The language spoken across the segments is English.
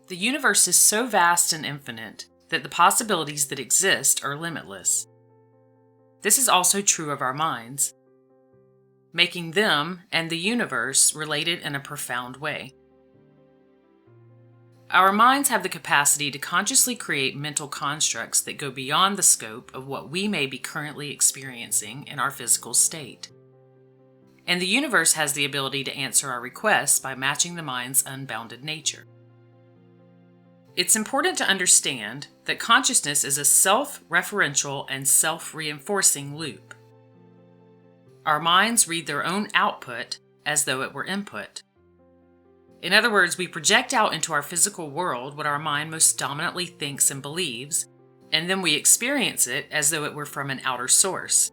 The universe is so vast and infinite that the possibilities that exist are limitless. This is also true of our minds, making them and the universe related in a profound way. Our minds have the capacity to consciously create mental constructs that go beyond the scope of what we may be currently experiencing in our physical state. And the universe has the ability to answer our requests by matching the mind's unbounded nature. It's important to understand that consciousness is a self-referential and self-reinforcing loop. Our minds read their own output as though it were input. In other words, we project out into our physical world what our mind most dominantly thinks and believes, and then we experience it as though it were from an outer source.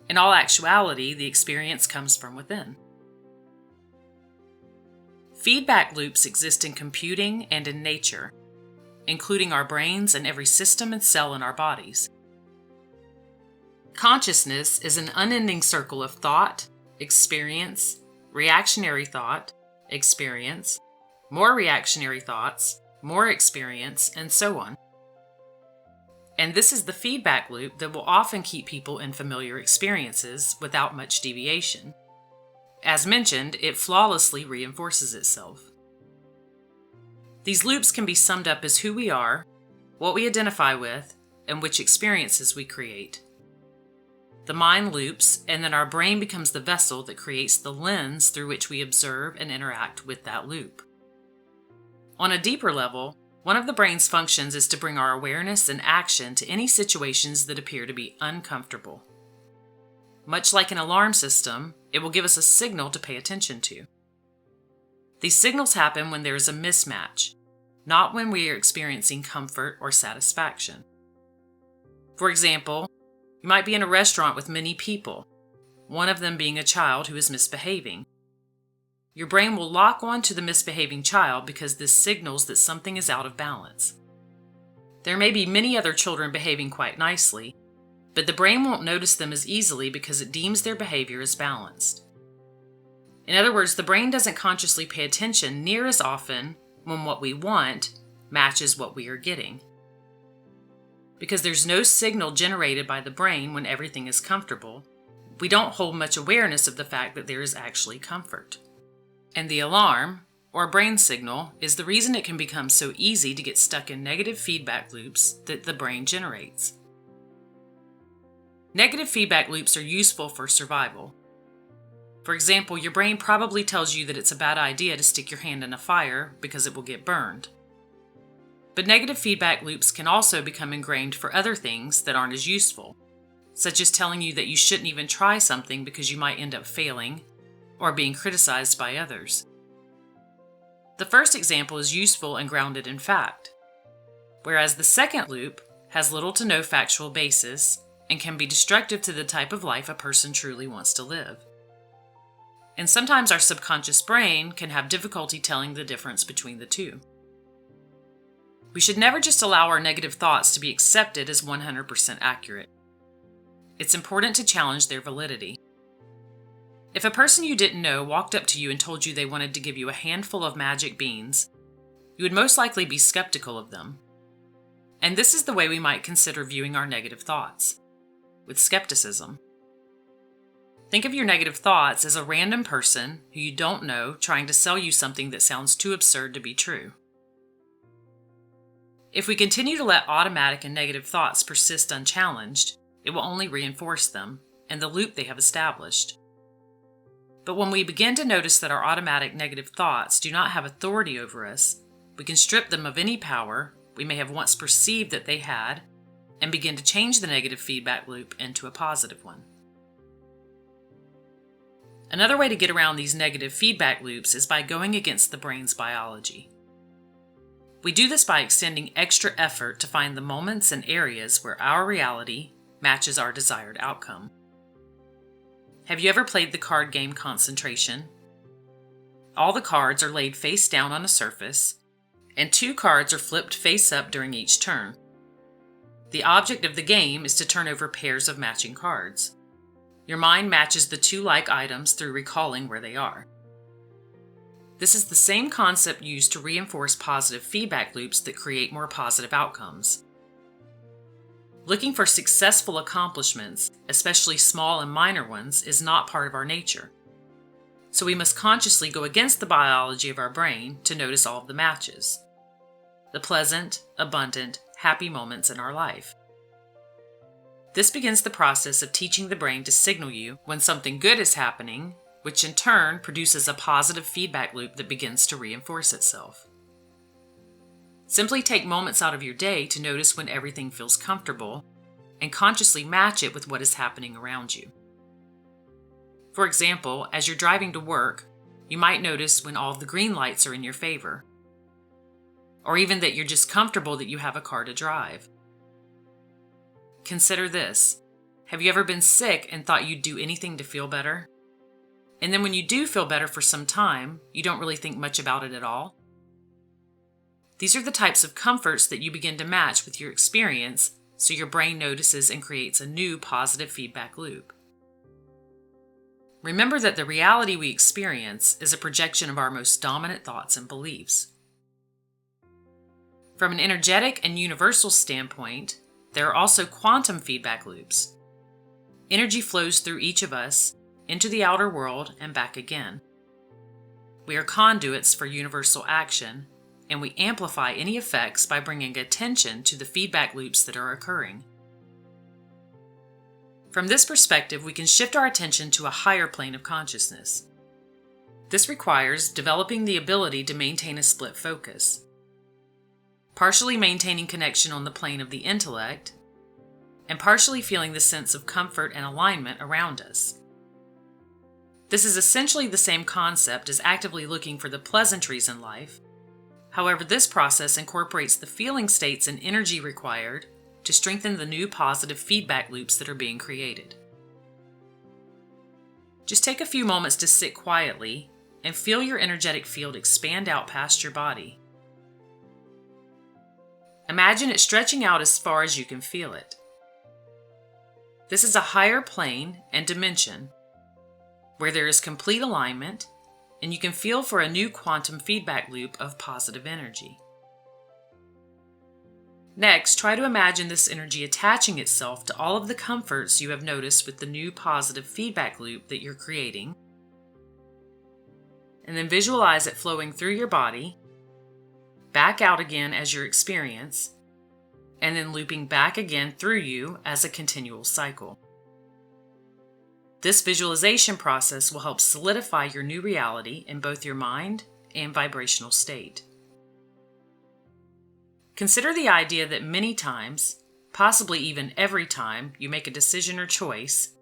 In all actuality, the experience comes from within. Feedback loops exist in computing and in nature, including our brains and every system and cell in our bodies. Consciousness is an unending circle of thought, experience, reactionary thought, experience, more reactionary thoughts, more experience, and so on. And this is the feedback loop that will often keep people in familiar experiences without much deviation. As mentioned, it flawlessly reinforces itself. These loops can be summed up as who we are, what we identify with, and which experiences we create. The mind loops, and then our brain becomes the vessel that creates the lens through which we observe and interact with that loop. On a deeper level, one of the brain's functions is to bring our awareness and action to any situations that appear to be uncomfortable. Much like an alarm system, it will give us a signal to pay attention to. These signals happen when there is a mismatch, not when we are experiencing comfort or satisfaction. For example, you might be in a restaurant with many people, one of them being a child who is misbehaving. Your brain will lock on to the misbehaving child because this signals that something is out of balance. There may be many other children behaving quite nicely, but the brain won't notice them as easily because it deems their behavior as balanced. In other words, the brain doesn't consciously pay attention near as often when what we want matches what we are getting. Because there's no signal generated by the brain when everything is comfortable, we don't hold much awareness of the fact that there is actually comfort. And the alarm, or brain signal, is the reason it can become so easy to get stuck in negative feedback loops that the brain generates. Negative feedback loops are useful for survival. For example, your brain probably tells you that it's a bad idea to stick your hand in a fire because it will get burned. But negative feedback loops can also become ingrained for other things that aren't as useful, such as telling you that you shouldn't even try something because you might end up failing, or being criticized by others. The first example is useful and grounded in fact, whereas the second loop has little to no factual basis and can be destructive to the type of life a person truly wants to live. And sometimes our subconscious brain can have difficulty telling the difference between the two. We should never just allow our negative thoughts to be accepted as 100% accurate. It's important to challenge their validity. If a person you didn't know walked up to you and told you they wanted to give you a handful of magic beans, you would most likely be skeptical of them. And this is the way we might consider viewing our negative thoughts, with skepticism. Think of your negative thoughts as a random person who you don't know trying to sell you something that sounds too absurd to be true. If we continue to let automatic and negative thoughts persist unchallenged, it will only reinforce them and the loop they have established. But when we begin to notice that our automatic negative thoughts do not have authority over us, we can strip them of any power we may have once perceived that they had and begin to change the negative feedback loop into a positive one. Another way to get around these negative feedback loops is by going against the brain's biology. We do this by extending extra effort to find the moments and areas where our reality matches our desired outcome. Have you ever played the card game Concentration? All the cards are laid face down on a surface, and 2 cards are flipped face up during each turn. The object of the game is to turn over pairs of matching cards. Your mind matches the 2 like items through recalling where they are. This is the same concept used to reinforce positive feedback loops that create more positive outcomes. Looking for successful accomplishments, especially small and minor ones, is not part of our nature. So we must consciously go against the biology of our brain to notice all of the matches, the pleasant, abundant, happy moments in our life. This begins the process of teaching the brain to signal you when something good is happening, which in turn produces a positive feedback loop that begins to reinforce itself. Simply take moments out of your day to notice when everything feels comfortable and consciously match it with what is happening around you. For example, as you're driving to work, you might notice when all of the green lights are in your favor, or even that you're just comfortable that you have a car to drive. Consider this. Have you ever been sick and thought you'd do anything to feel better? And then when you do feel better for some time, you don't really think much about it at all? These are the types of comforts that you begin to match with your experience, so your brain notices and creates a new positive feedback loop. Remember that the reality we experience is a projection of our most dominant thoughts and beliefs. From an energetic and universal standpoint, there are also quantum feedback loops. Energy flows through each of us, into the outer world and back again. We are conduits for universal action, and we amplify any effects by bringing attention to the feedback loops that are occurring. From this perspective, we can shift our attention to a higher plane of consciousness. This requires developing the ability to maintain a split focus, partially maintaining connection on the plane of the intellect, and partially feeling the sense of comfort and alignment around us. This is essentially the same concept as actively looking for the pleasantries in life. However, this process incorporates the feeling states and energy required to strengthen the new positive feedback loops that are being created. Just take a few moments to sit quietly and feel your energetic field expand out past your body. Imagine it stretching out as far as you can feel it. This is a higher plane and dimension where there is complete alignment, and you can feel for a new quantum feedback loop of positive energy. Next, try to imagine this energy attaching itself to all of the comforts you have noticed with the new positive feedback loop that you're creating, and then visualize it flowing through your body, back out again as your experience, and then looping back again through you as a continual cycle. This visualization process will help solidify your new reality in both your mind and vibrational state. Consider the idea that many times, possibly even every time you make a decision or choice,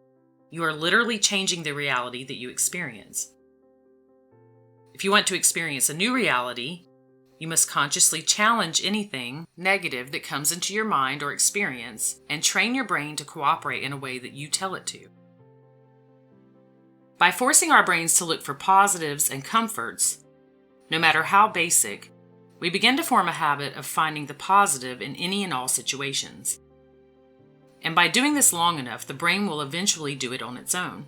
you are literally changing the reality that you experience. If you want to experience a new reality, you must consciously challenge anything negative that comes into your mind or experience and train your brain to cooperate in a way that you tell it to. By forcing our brains to look for positives and comforts, no matter how basic, we begin to form a habit of finding the positive in any and all situations. And by doing this long enough, the brain will eventually do it on its own.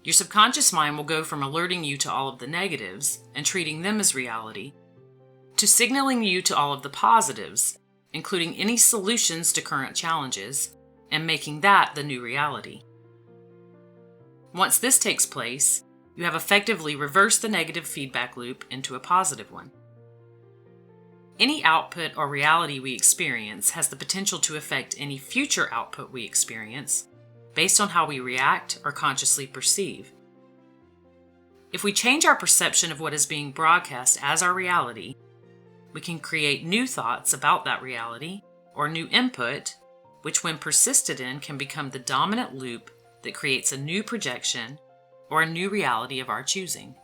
Your subconscious mind will go from alerting you to all of the negatives and treating them as reality, to signaling you to all of the positives, including any solutions to current challenges, and making that the new reality. Once this takes place, you have effectively reversed the negative feedback loop into a positive one. Any output or reality we experience has the potential to affect any future output we experience based on how we react or consciously perceive. If we change our perception of what is being broadcast as our reality, we can create new thoughts about that reality or new input, which when persisted in can become the dominant loop that creates a new projection or a new reality of our choosing.